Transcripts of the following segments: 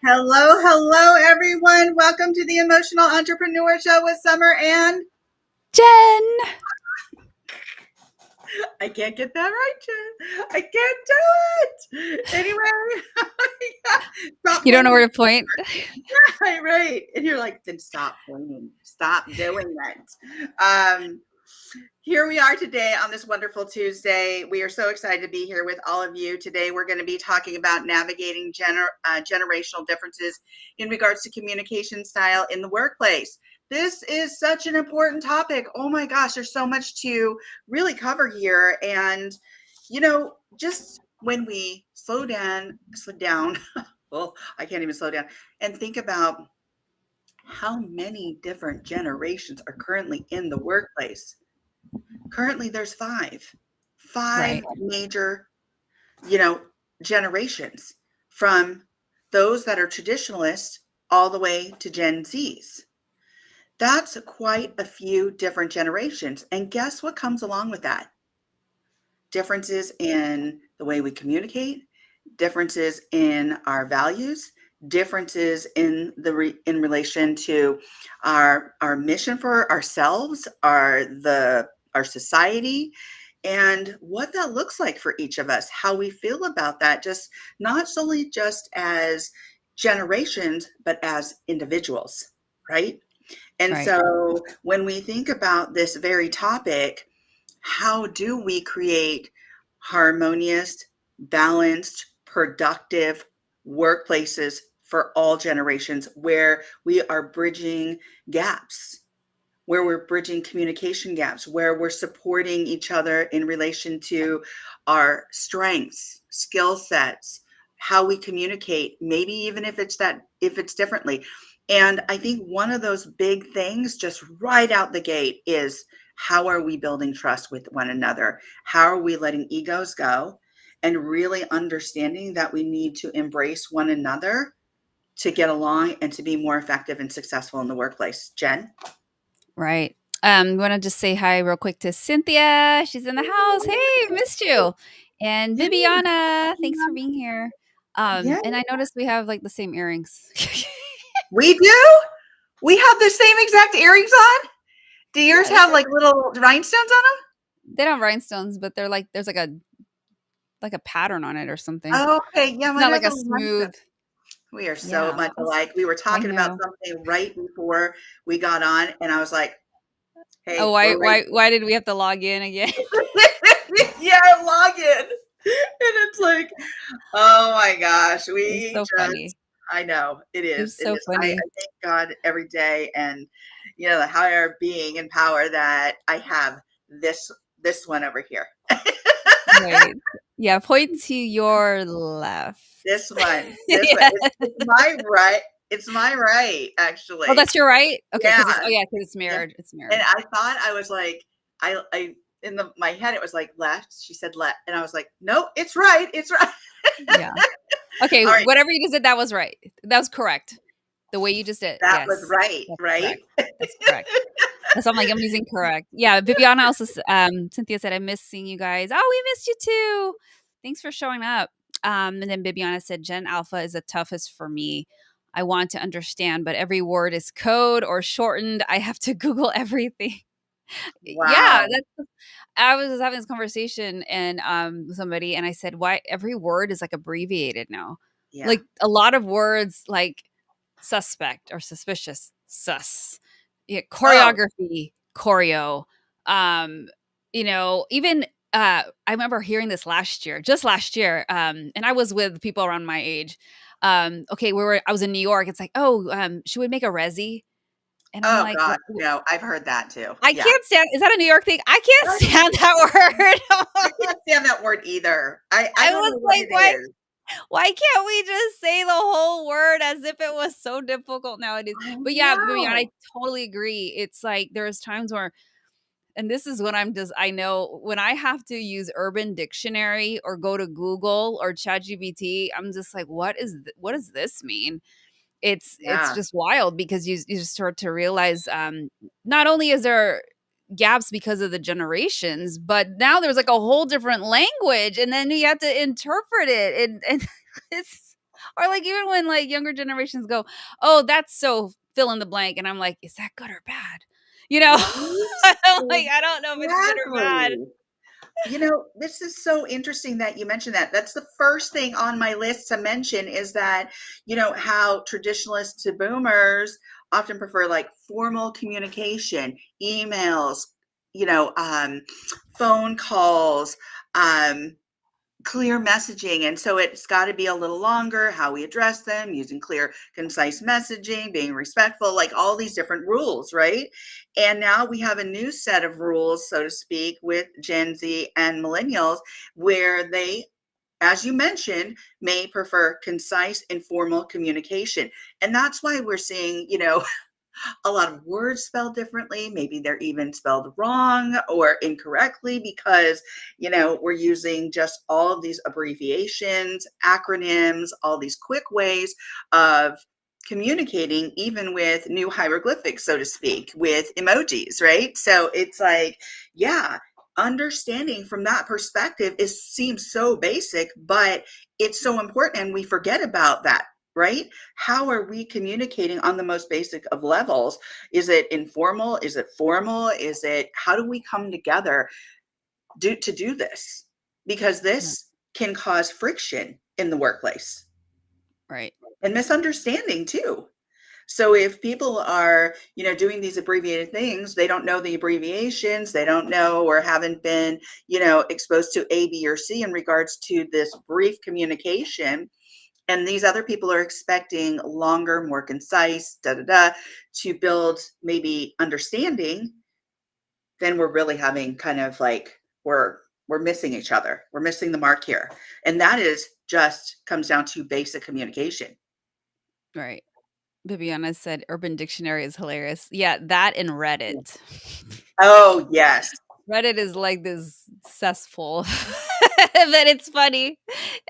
Hello, hello, everyone. Welcome to the Emotional Entrepreneur Show with Summer and Jen. I can't get that right, Jen. I can't do it. Anyway, stop You don't know pointing. where to point? Right. And you're like, then stop pointing. Stop doing that. Here we are today on this wonderful Tuesday. We are so excited to be here with all of you. Today, we're going to be talking about navigating generational differences in regards to communication style in the workplace. This is such an important topic. Oh my gosh, there's so much to really cover here. And, just when we slow down, well, I can't even slow down, and think about how many different generations are currently in the workplace. Currently, there's five Right. major, generations, from those that are traditionalists all the way to Gen Zs. That's quite a few different generations. And guess what comes along with that? Differences in the way we communicate, differences in our values, differences in in relation to our mission for ourselves, our society, and what that looks like for each of us, how we feel about that, just not solely just as generations, but as individuals, right? And Right. so when we think about this very topic, how do we create harmonious, balanced, productive workplaces for all generations, where we are bridging gaps, where we're bridging communication gaps, where we're supporting each other in relation to our strengths, skill sets, how we communicate, maybe even if it's differently. And I think one of those big things just right out the gate is, how are we building trust with one another? How are we letting egos go and really understanding that we need to embrace one another to get along and to be more effective and successful in the workplace? Jen? Right. Want to just say hi real quick to Cynthia. She's in the house. Hey, missed you. And Yeah. Bibiana, thanks for being here. Yeah. And I noticed we have like the same earrings. We do? We have the same exact earrings on? Do yours Yeah, have like little rhinestones on they don't have rhinestones, but they're like there's like a pattern on it or something. them? Oh, okay. Yeah, It's mine not has like a little rhinestones. smooth. We are so Yeah, much alike. We were I talking about know. something right before we got on, and I was like, Oh, hey, we're right. why did we have to log in again? Yeah, log in. And it's like, oh my gosh, It's we so just, funny. I know it is. It's It so is. I funny. thank God every day, and the higher being and power that I have this one over here. Right. Yeah, point to your left. This one, Yeah. it's my right. It's my right, Oh, actually. that's your right? Okay, Yeah, because it's yeah. mirrored. It's And mirrored. I thought, I was like, I in my head it was like left. She said left, and I was like, no, it's right. It's right. Yeah. Okay, All right, whatever you just did, that was right. That was correct. The way you just did. that was Yes. right, That's right? correct. That's correct. That's I'm like I'm using correct. Yeah, Viviana also Cynthia said I miss seeing you guys. Oh, we missed you too. Thanks for showing up. And then Bibiana said Gen Alpha is the toughest for me. I want to understand, but every word is code or shortened. I have to Google everything. Yeah, Wow. that's I was having this conversation and with somebody and I said, why every word is like abbreviated now. Yeah. Like a lot of words like suspect or suspicious, sus. Yeah, Oh, choreography, choreo. Um, even I remember hearing this just last year, and I was with people around my age. Okay, I was in New York. It's like, oh, should we make a resi? And I'm oh like, God. No, I've heard that too. I Yeah. can't stand. Is that a New York thing? I can't I stand that I word. can't stand that word either. I I don't was know what like, it why? is. Why can't we just say the whole word as if it was so difficult nowadays? I But yeah, Vivian, I know. totally agree. It's like there's times where, and this is when I know when I have to use Urban Dictionary or go to Google or ChatGPT, I'm just like, what does this mean? It's Yeah. just wild because you just start to realize not only is there gaps because of the generations, but now there's like a whole different language, and then you have to interpret it, and it's, or like even when like younger generations go, "Oh, that's so fill in the blank," and I'm like, "Is that good or bad?" You know, Right? I'm like, I don't know if it's good or bad. Exactly. This is so interesting that you mentioned that. That's the first thing on my list to mention is that, how traditionalists to boomers often prefer like formal communication, emails, you know, um, phone calls, um, clear messaging. And so it's got to be a little longer, how we address them, using clear, concise messaging, being respectful, like all these different rules, right? And now we have a new set of rules, so to speak, with Gen Z and millennials, where they, as you mentioned, may prefer concise, informal communication. And that's why we're seeing, a lot of words spelled differently. Maybe they're even spelled wrong or incorrectly because, we're using just all of these abbreviations, acronyms, all these quick ways of communicating, even with new hieroglyphics, so to speak, with emojis, right? So it's like, yeah, understanding from that perspective is seems so basic, but it's so important and we forget about that, right? How are we communicating on the most basic of levels? Is it informal? Is it formal? Is it, how do we come together to do this? Because Right. this can cause friction in the workplace Right. and misunderstanding too. So if people are, doing these abbreviated things, they don't know the abbreviations, they don't know or haven't been, exposed to A, B, or C in regards to this brief communication, and these other people are expecting longer, more concise, da da da, to build maybe understanding, then we're really having kind of like we're missing each other. We're missing the mark here. And that is just comes down to basic communication. Right. Bibiana said Urban Dictionary is hilarious. Yeah, that and Yeah. Reddit. Oh, yes. Reddit is like this cesspool, but it's funny.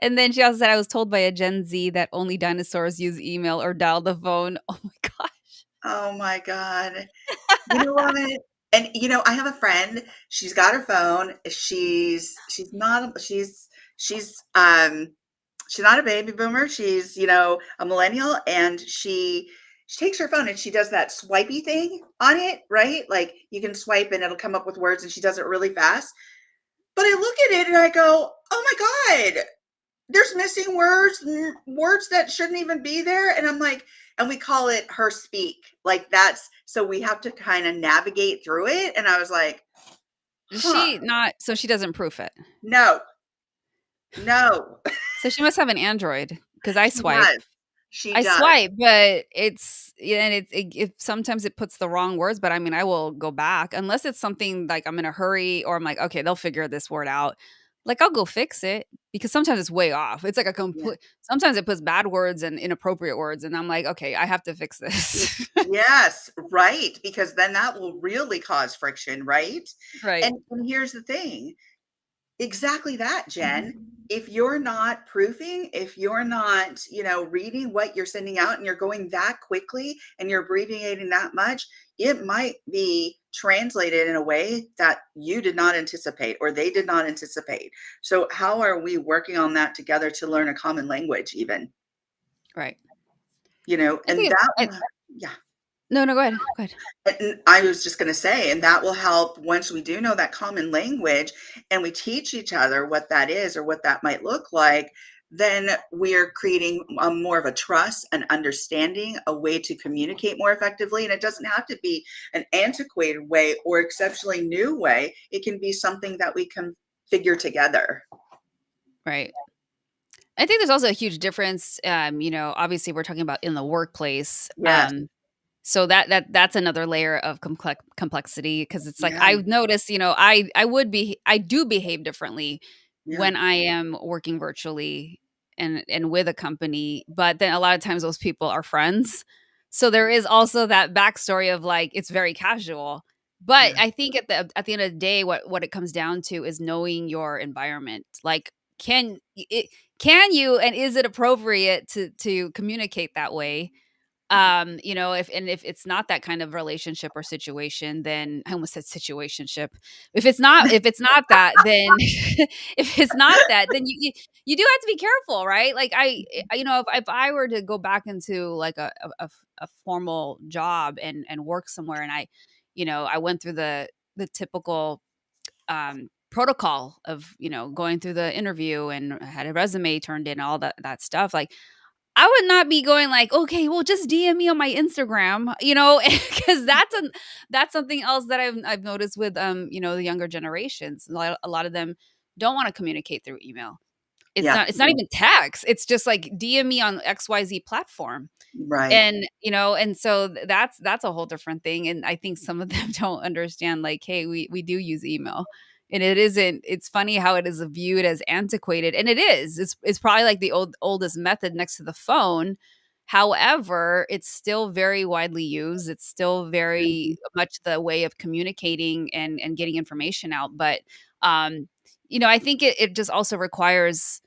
And then she also said, I was told by a Gen Z that only dinosaurs use email or dial the phone. Oh my gosh. Oh my God. You know what? And I have a friend. She's got her phone. She's not. She's not a baby boomer. She's, a millennial, and she takes her phone and she does that swipey thing on it, right? Like you can swipe and it'll come up with words and she does it really fast. But I look at it and I go, "Oh my God, there's missing words, words that shouldn't even be there." And I'm like, and we call it her speak. Like that's so we have to kind of navigate through it. And I was like, Does "Huh, she not? So she doesn't proof it. no, no." So she must have an Android because I She swipe. does. She I does. swipe, but it's, yeah, and it sometimes it puts the wrong words, but I mean, I will go back unless it's something like I'm in a hurry or I'm like, okay, they'll figure this word out. Like I'll go fix it because sometimes it's way off. It's like a Yeah. complete. Sometimes it puts bad words and inappropriate words, and I'm like, okay, I have to fix this. Yes, right, because then that will really cause friction, right? Right. And here's the thing, exactly that, Jen. If you're not proofing, if you're not, reading what you're sending out and you're going that quickly and you're abbreviating that much, it might be translated in a way that you did not anticipate or they did not anticipate. So how are we working on that together to learn a common language even? Right. I And think that it, yeah. no, no, go ahead. Go ahead. And I was just going to say, and that will help once we do know that common language and we teach each other what that is or what that might look like, then we're creating more of a trust, an understanding, a way to communicate more effectively. And it doesn't have to be an antiquated way or exceptionally new way. It can be something that we can figure together. Right. I think there's also a huge difference. Obviously, we're talking about in the workplace. Yes. So that's another layer of complexity because it's like Yeah. I've noticed, I do behave differently Yeah. when I am working virtually and with a company, but then a lot of times those people are friends. So there is also that backstory of like it's very casual. But Yeah. I think at the end of the day, what it comes down to is knowing your environment. Like, can you and is it appropriate to communicate that way? If it's not that kind of relationship or situation, then I almost said situationship. If it's not that, then if it's not that, then you do have to be careful, right? Like if I were to go back into like a formal job and work somewhere, and I went through the typical protocol of going through the interview and I had a resume turned in, all that stuff, like I would not be going like, okay, well, just DM me on my Instagram, because that's something else that I've noticed with the younger generations. A lot of them don't want to communicate through email. It's Yeah, not it's not even text. It's just like DM me on XYZ platform. right. And so that's a whole different thing, and I think some of them don't understand, like, hey, we do use email, and it's funny how it is viewed as antiquated, and it's probably like the oldest method next to the phone. However, it's still very widely used. It's still Mhm. very much the way of communicating and getting information out, but um I think it just also requires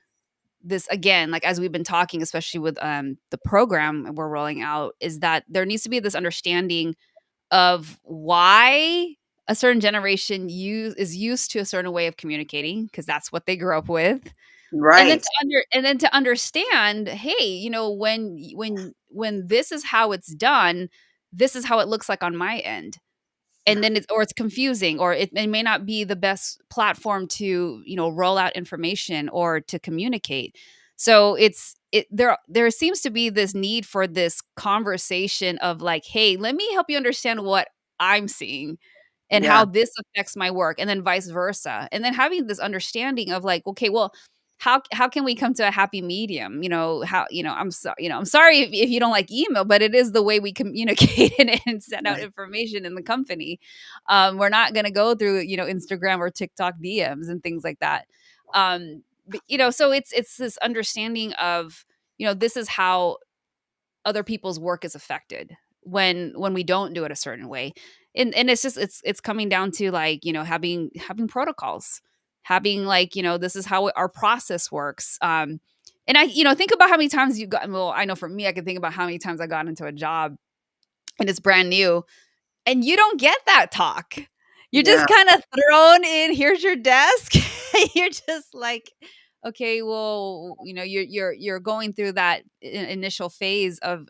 this, again, like as we've been talking, especially with the program we're rolling out, is that there needs to be this understanding of why a certain generation is used to a certain way of communicating, because that's what they grew up with. And then Right. to understand, hey, when this is how it's done, this is how it looks like on my end. Yeah, And then it's confusing, or it may not be the best platform to roll out information or to communicate. So there seems to be this need for this conversation of like, hey, let me help you understand what I'm seeing and yeah, how this affects my work, and then vice versa, and then having this understanding of like, okay, well, how can we come to a happy medium? I'm sorry if you don't like email, but it is the way we communicate and send out right. information in the company. We're not going to go through Instagram or TikTok DMs and things like that. So it's this understanding of this is how other people's work is affected when we don't do it a certain way. And it's coming down to, like, having protocols, having, like, this is how our process works. And I think about how many times you got well, I know for me, I can think about how many times I got into a job and it's brand new, and you don't get that talk. You're Yeah, just kind of thrown in, here's your desk. You're just like, okay, well, you're going through that initial phase of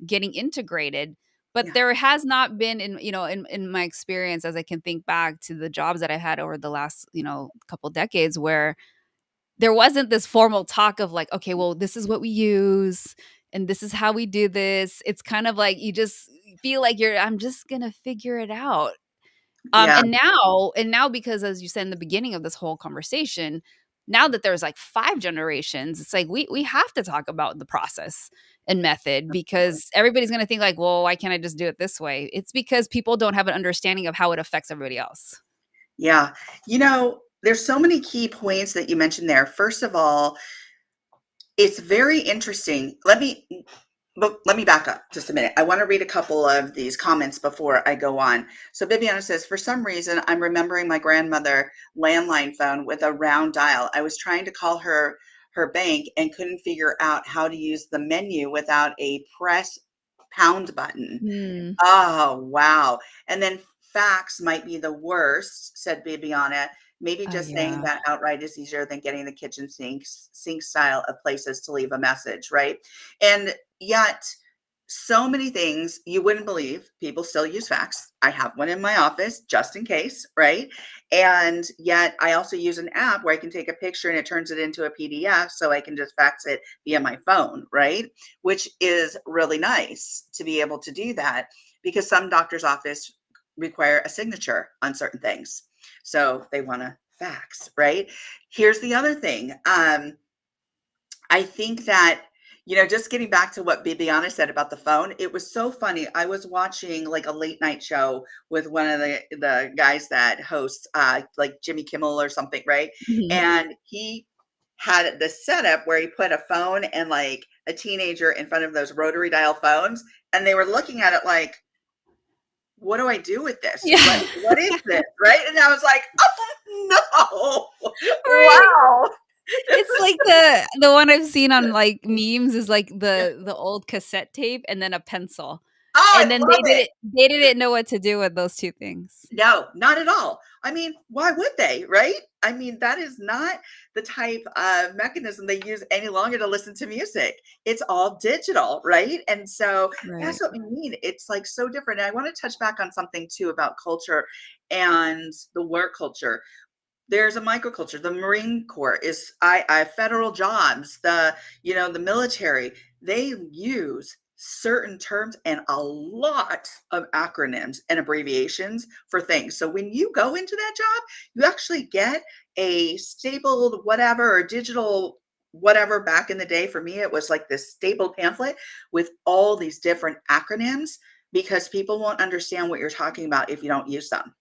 getting integrated. But yeah, there has not been, in my experience, as I can think back to the jobs that I had over the last, couple decades, where there wasn't this formal talk of like, okay, well, this is what we use and this is how we do this. It's kind of like you just feel like I'm just gonna figure it out. yeah, And now, because as you said in the beginning of this whole conversation, now that there's like 5 generations, it's like we have to talk about the process and method, because everybody's gonna think like, well, why can't I just do it this way? It's because people don't have an understanding of how it affects everybody else. yeah. There's so many key points that you mentioned there. First of all, it's very interesting. Let me back up just a minute. I want to read a couple of these comments before I go on. So Bibiana says, for some reason, I'm remembering my grandmother landline phone with a round dial. I was trying to call her bank and couldn't figure out how to use the menu without a press pound button. Hmm. Oh, wow. And then facts might be the worst, said Bibiana. Maybe Oh just saying yeah. that outright is easier than getting the kitchen sink style of places to leave a message, right? And yet, so many things you wouldn't believe people still use fax. I have one in my office just in case, right? And yet, I also use an app where I can take a picture and it turns it into a PDF so I can just fax it via my phone, right? Which is really nice to be able to do that because some doctor's office require a signature on certain things. So they want to fax, right? Here's the other thing. I think that, just getting back to what Bibiana said about the phone, it was so funny. I was watching like a late night show with one of the guys that hosts like Jimmy Kimmel or something, right? Mhm. And he had the setup where he put a phone and like a teenager in front of those rotary dial phones, and they were looking at it like, what do I do with this? What Yeah. what is this? Right? And I was like, oh no. Right. Wow. It's like the one I've seen on, like, memes is, like, the old cassette tape and then a pencil, Oh, and I then love it. they didn't know what to do with those 2 things. No, not at all. I mean, why would they, right? I mean, that is not the type of mechanism they use any longer to listen to music. It's all digital, right? And so that's Right. what we mean. It's like so different. And I want to touch back on something too about culture and the work culture. There's a microculture. The Marine Corps is I federal jobs, the military, they use certain terms and a lot of acronyms and abbreviations for things. So when you go into that job, you actually get a stapled whatever or digital whatever. Back in the day for me it was like this stapled pamphlet with all these different acronyms because people won't understand what you're talking about if you don't use them.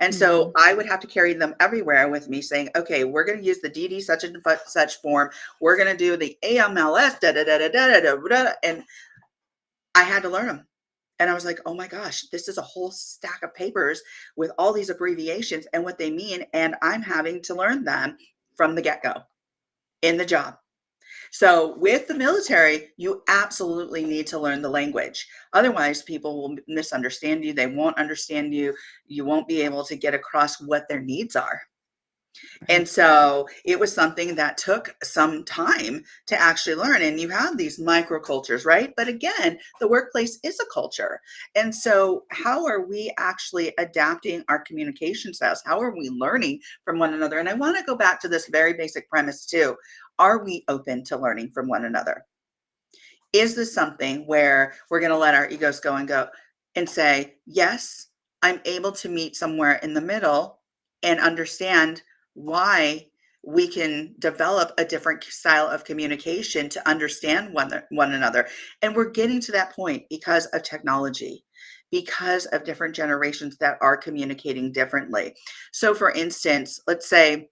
And so Mhm. I would have to carry them everywhere with me saying, okay, we're going to use the DD such and such form. We're going to do the AMLS, da da da da da da da. And I had to learn them. And I was like, oh my gosh, this is a whole stack of papers with all these abbreviations and what they mean. And I'm having to learn them from the get go in the job. So with the military, you absolutely need to learn the language. Otherwise, people will misunderstand you. They won't understand you. You won't be able to get across what their needs are. And Right. so it was something that took some time to actually learn. And you have these microcultures, right? But again, the workplace is a culture. And so, how are we actually adapting our communication styles? How are we learning from one another? And I want to go back to this very basic premise, too. Are we open to learning from one another? Is this something where we're going to let our egos go and say, yes, I'm able to meet somewhere in the middle and understand why we can develop a different style of communication to understand one another. And we're getting to that point because of technology, because of different generations that are communicating differently. So, for instance, let's say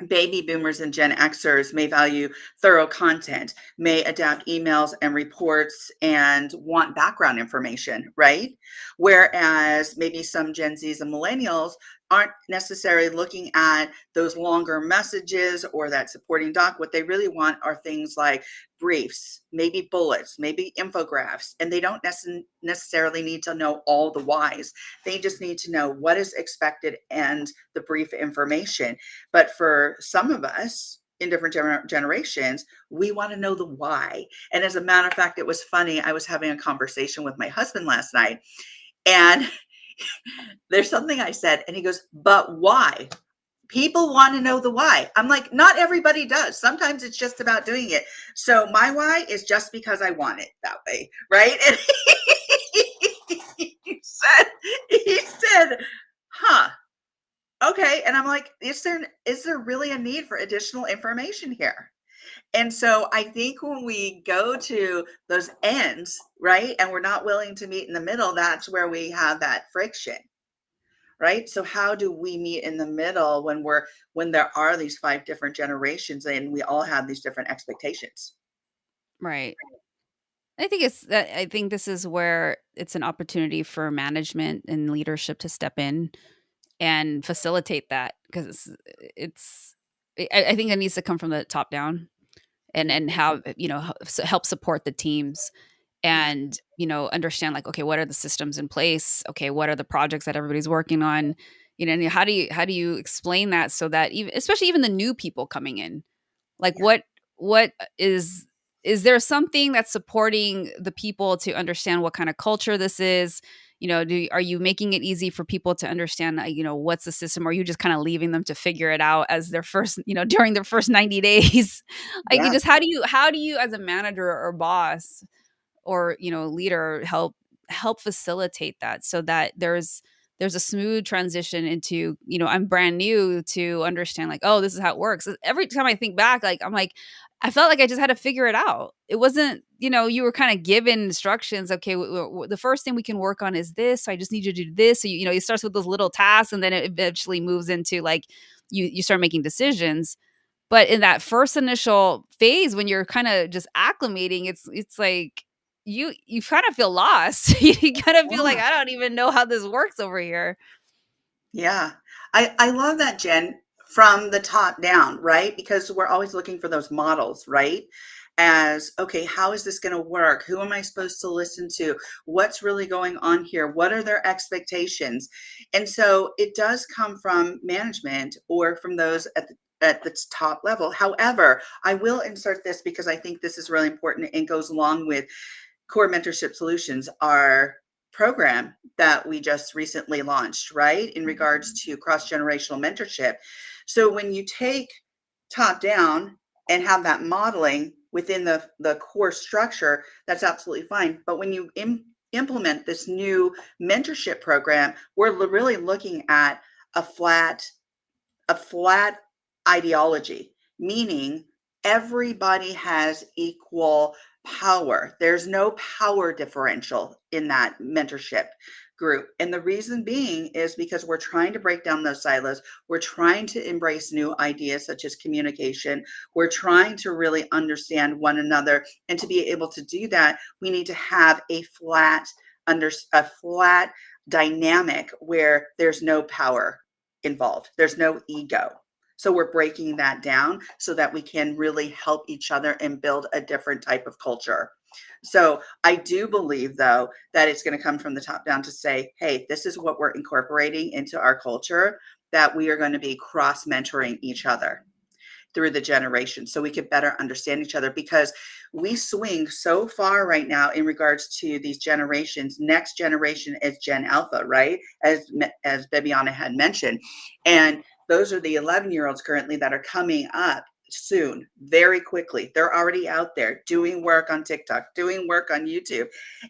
baby boomers and Gen Xers may value thorough content, may adapt emails and reports and want background information, right? Whereas maybe some Gen Zs and millennials aren't necessarily looking at those longer messages or that supporting doc. What they really want are things like briefs, maybe bullets, maybe infographics, and they don't necessarily need to know all the whys. They just need to know what is expected and the brief information. But for some of us in different generations, we want to know the why. And as a matter of fact, it was funny. I was having a conversation with my husband last night, and there's something I said, and he goes, but why? People want to know the why. I'm like, not everybody does. Sometimes it's just about doing it. So my why is just because I want it that way, right? And he said, huh, okay. And I'm like, is there really a need for additional information here? And so I think when we go to those ends, right, and we're not willing to meet in the middle, that's where we have that friction, right? So how do we meet in the middle when there are these five different generations and we all have these different expectations? Right. I think it's that I think this is where it's an opportunity for management and leadership to step in and facilitate that because it's I think it needs to come from the top down and have, help support the teams Yeah. and, understand like, okay, what are the systems in place? Okay, what are the projects that everybody's working on? And how do you explain that so that even especially even the new people coming in, like Yeah. what is there something that's supporting the people to understand what kind of culture this is? Are you making it easy for people to understand, what's the system? Or are you just kind of leaving them to figure it out as their first, during their first 90 days? Like you Yeah. just how do you as a manager or boss or leader help facilitate that so that there's a smooth transition into I'm brand new to understand like, oh, this is how it works. Every time I think back, like I'm like I felt like I just had to figure it out. It wasn't, you were kind of given instructions. Okay, the first thing we can work on is this, so I just need you to do this. So it starts with those little tasks and then it eventually moves into like you start making decisions. But in that first initial phase when you're kinda just acclimating, it's like you kinda feel lost. You kinda feel like, Yeah. "I don't even know how this works over here." Yeah. I love that, Jen. from the top down, right? Because we're always looking for those models, right? As, okay, how is this going to work? Who am I supposed to listen to? What's really going on here? What are their expectations? And so it does come from management or from those at the top level. However, I will insert this because I think this is really important and goes along with Core Mentorship Solutions, our program that we just recently launched, right? In regards to cross generational mentorship. So when you take top down and have that modeling within the core structure, that's absolutely fine. But when you implement this new mentorship program, we're really looking at a flat a flat ideology, meaning everybody has equal power. There's no power differential in that mentorship group. And the reason being is because we're trying to break down those silos. We're trying to embrace new ideas such as communication. We're trying to really understand one another. And to be able to do that, we need to have a flat dynamic where there's no power involved. There's no ego. So we're breaking that down so that we can really help each other and build a different type of culture. So I do believe, though, that it's going to come from the top down to say, hey, this is what we're incorporating into our culture, that we are going to be cross mentoring each other through the generations so we could better understand each other, because we swing so far right now in regards to these generations. Next generation is Gen Alpha, right? As Bibiana had mentioned. And those are the 11-year-olds currently that are coming up soon, very quickly. They're already out there doing work on TikTok, doing work on YouTube,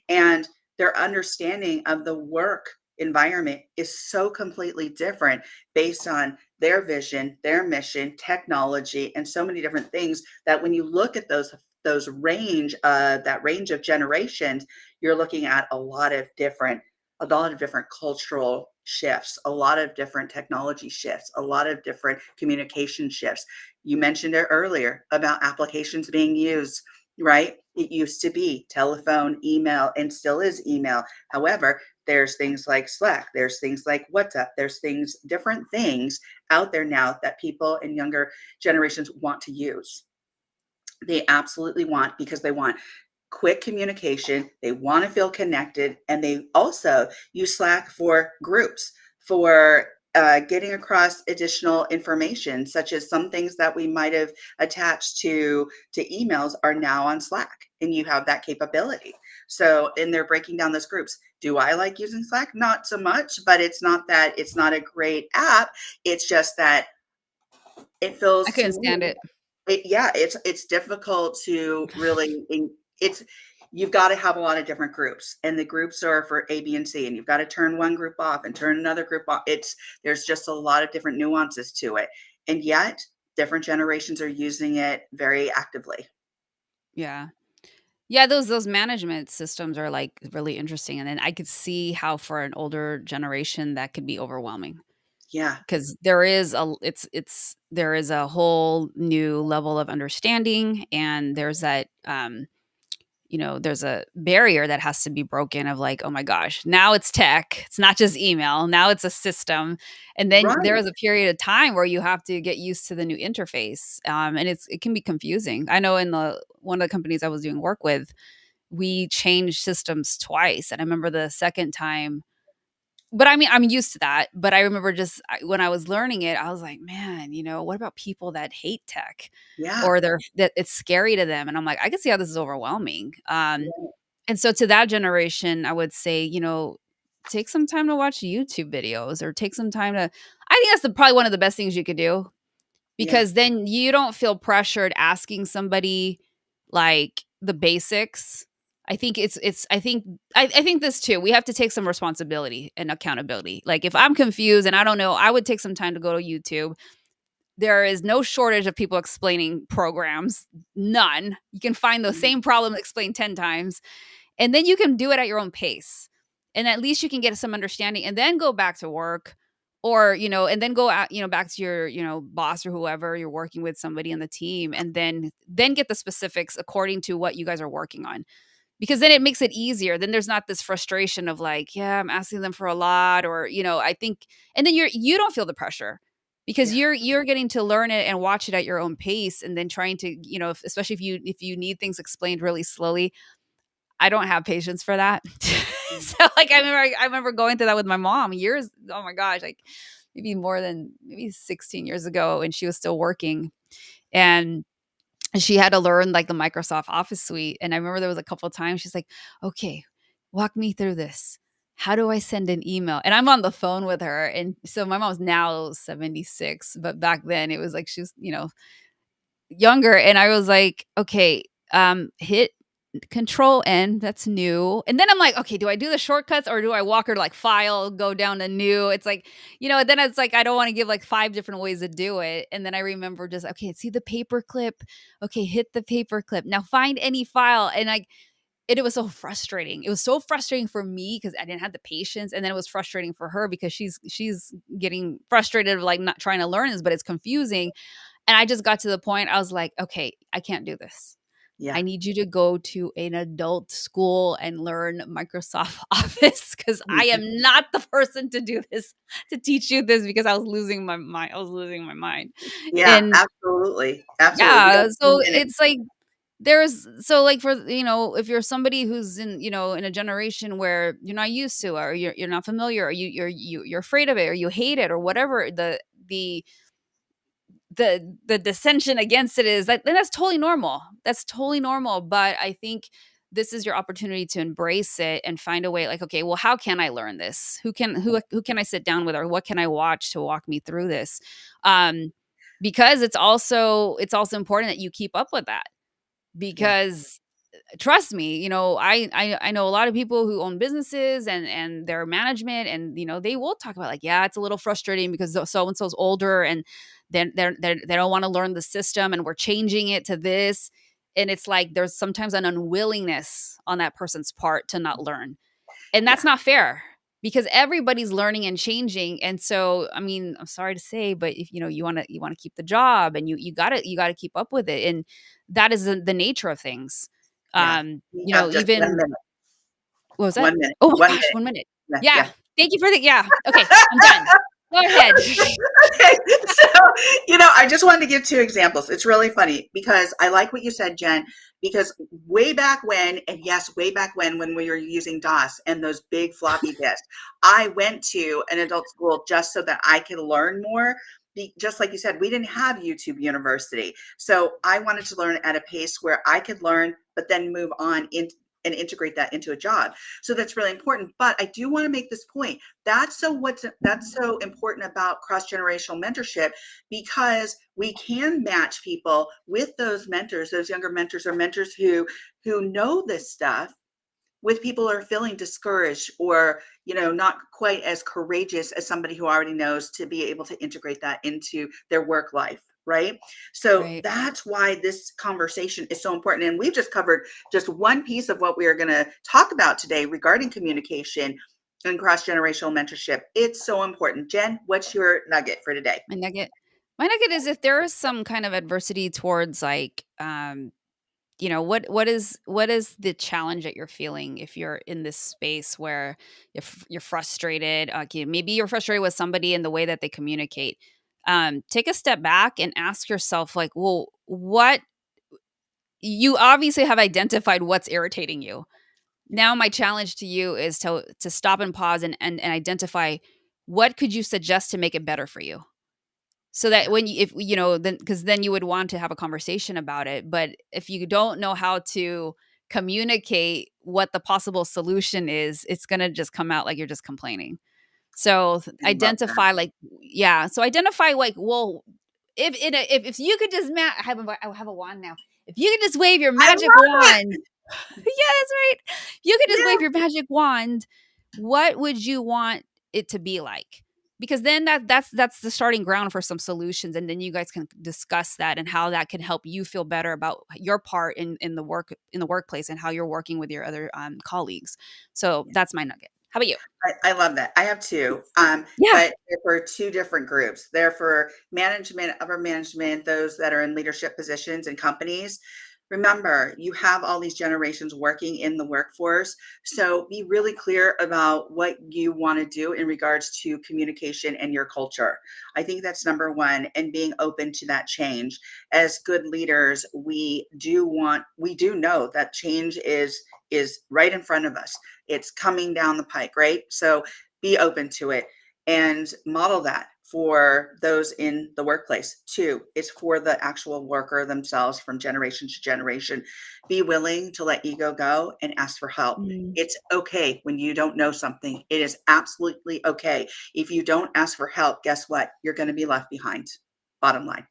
and their understanding of the work environment is so completely different based on their vision, their mission, technology, and so many different things that when you look at those range of generations, you're looking at a lot of different cultural shifts, a lot of different technology shifts, a lot of different communication shifts. You mentioned it earlier about applications being used, right? It used to be telephone, email, and still is email. However, there's things like Slack, there's things like WhatsApp, different things out there now that people in younger generations want to use. They absolutely want, because they want quick communication, they want to feel connected, and they also use Slack for groups, for getting across additional information, such as some things that we might have attached to emails are now on Slack, and you have that capability. So, and they're breaking down those groups. Do I like using Slack? Not so much, but it's not that it's not a great app. It's just that it I feels to couldn't me, stand it. yeah, it's difficult to really it's you've got to have a lot of different groups, and the groups are for A, B, and C, and you've got to turn one group off and turn another group off. There's just a lot of different nuances to it. And yet different generations are using it very actively. Yeah. Yeah, those management systems are, like, really interesting, and then I could see how for an older generation that could be overwhelming, Yeah. because there is a whole new level of understanding, and there's that, there's a barrier that has to be broken of like, "Oh my gosh, now it's tech. It's not just email. Now it's a system." And then there Right. is a period of time where you have to get used to the new interface, and it can be confusing. I know in the one of the companies I was doing work with, we changed systems twice, and I remember the second time, but I mean, I'm used to that, but I remember when I was learning it, I was like, "Man, what about people that hate tech Yeah. or that it's scary to them?" And I'm like, "I can see how this is overwhelming." Yeah. And so to that generation, I would say, take some time to watch YouTube videos, or take some time to I think that's probably one of the best things you could do, Yeah. because then you don't feel pressured asking somebody, like, the basics. I think I think this too. We have to take some responsibility and accountability. Like, if I'm confused and I don't know, I would take some time to go to YouTube. There is no shortage of people explaining programs. None. You can find the Mhm. same problem explained 10 times, and then you can do it at your own pace. And at least you can get some understanding and then go back to work, or, and then go out, back to your, boss or whoever you're working with, somebody in the team, and then get the specifics according to what you guys are working on. Because then it makes it easier. Then there's not this frustration of like, yeah, I'm asking them for a lot, or, I think, and then you don't feel the pressure. because Yeah. you're getting to learn it and watch it at your own pace, and then trying to, especially if you need things explained really slowly. I don't have patience for that. Mm. So like I remember going through that with my mom years, oh my gosh, like maybe 16 years ago, and she was still working, and she had to learn like the Microsoft Office suite. And I remember there was a couple of times she's like, "Okay, walk me through this. How do I send an email?" And I'm on the phone with her. And so my mom's now 76, but back then it was like she was, younger. And I was like, "Okay, hit Control N, that's new." And then I'm like, "Okay, do I do the shortcuts or do I walk her to like file, go down to new?" It's like, then it's like I don't want to give like five different ways to do it. And then I remember just, okay, see the paper clip. Okay, hit the paper clip. Now find any file. And like it was so frustrating. It was so frustrating for me because I didn't have the patience. And then it was frustrating for her because she's getting frustrated of like not trying to learn this, but it's confusing. And I just got to the point, I was like, okay, I can't do this. Yeah. I need you to go to an adult school and learn Microsoft Office because I am not the person to do this, to teach you this, because I was losing my mind. I was losing my mind. Yeah, And absolutely. Absolutely. We got yeah, so 2 minutes. it's like there's so like for if you're somebody who's in a generation where you're not used to, or you're not familiar, or you're afraid of it, or you hate it, or whatever the the dissension against it is, that then that's totally normal. That's totally normal. But I think this is your opportunity to embrace it and find a way, like, okay, well, how can I learn this? Who can I sit down with, or what can I watch to walk me through this? Um, because it's also important that you keep up with that, Yeah. because trust me, I know a lot of people who own businesses and their management, and they will talk about like, yeah, it's a little frustrating because so and so's older, and then they don't want to learn the system, and we're changing it to this. And it's like there's sometimes an unwillingness on that person's part to not learn, and Yeah. that's not fair, because everybody's learning and changing. And so, I mean, I'm sorry to say, but if you want to keep the job, and you got to keep up with it. And that is the nature of things. Yeah. We have just 1 Even minute. what was that? 1 minute. Oh my 1 gosh, minute. 1 minute. Yeah, Yeah. yeah. Thank you for the yeah. Okay, I'm done. Go ahead. Okay, so, I just wanted to give 2 examples. It's really funny because I like what you said, Jen, because way back when, and yes, way back when we were using DOS and those big floppy disks, I went to an adult school just so that I could learn more. Just like you said, we didn't have YouTube University. So I wanted to learn at a pace where I could learn, but then move on in and integrate that into a job. So that's really important. But I do want to make this point. That's so important about cross-generational mentorship, because we can match people with those mentors, those younger mentors, or mentors who know this stuff, with people who are feeling discouraged, or not quite as courageous as somebody who already knows, to be able to integrate that into their work life, right? So Right. that's why this conversation is so important, and we've just covered just one piece of what we are going to talk about today regarding communication and cross-generational mentorship. It's so important. Jen, what's your nugget for today? My nugget. My nugget is, if there is some kind of adversity towards like what is the challenge that you're feeling, if you're in this space where you're frustrated. Okay, maybe you're frustrated with somebody and the way that they communicate. Take a step back and ask yourself, like, well, what, you obviously have identified what's irritating you. Now my challenge to you is to stop and pause, and identify what could you suggest to make it better for you, so that when you, if then, because then you would want to have a conversation about it. But if you don't know how to communicate what the possible solution is, it's going to just come out like you're just complaining. So I love that. identify, like, yeah, so identify, like, well, if you could just I have a wand now. If you could just wave your I magic love it. wand, yeah, that's right. You could just Yeah. wave your magic wand. What would you want it to be like? Because then that's the starting ground for some solutions, and then you guys can discuss that and how that can help you feel better about your part in the workplace, and how you're working with your other colleagues. So that's my nugget. How about you? I love that. I have 2, Yeah. but they're for 2 different groups. They're for management, upper management, those that are in leadership positions in companies. Remember, you have all these generations working in the workforce. So be really clear about what you want to do in regards to communication and your culture. I think that's number one, and being open to that change. As good leaders, we do know that change is right in front of us. It's coming down the pike, right? So be open to it and model that for those in the workplace. Two, it's for the actual worker themselves from generation to generation. Be willing to let ego go and ask for help. Mm, It's okay when you don't know something. It is absolutely okay. If you don't ask for help, guess what? You're going to be left behind. Bottom line.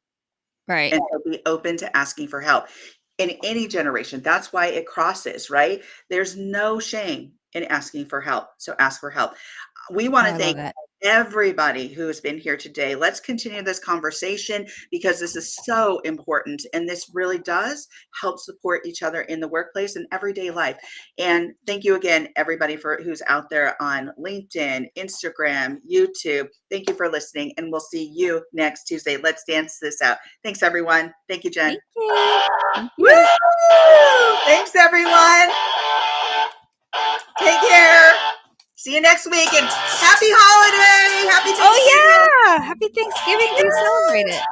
right. And so be open to asking for help in any generation. That's why it crosses, right? There's no shame in asking for help. So ask for help. We want Oh, to I love thank that. everybody who has been here today. Let's continue this conversation because this is so important and this really does help support each other in the workplace and everyday life. And thank you again, everybody, for who's out there on LinkedIn, Instagram, YouTube. Thank you for listening, and we'll see you next Tuesday. Let's dance this out. Thanks, everyone. Thank you, Jen. Thank you. Thank Woo! you. Thanks, everyone. Take care. See you next week and happy holiday. Happy Thanksgiving. Oh, yeah. Happy Thanksgiving. Do you celebrate it?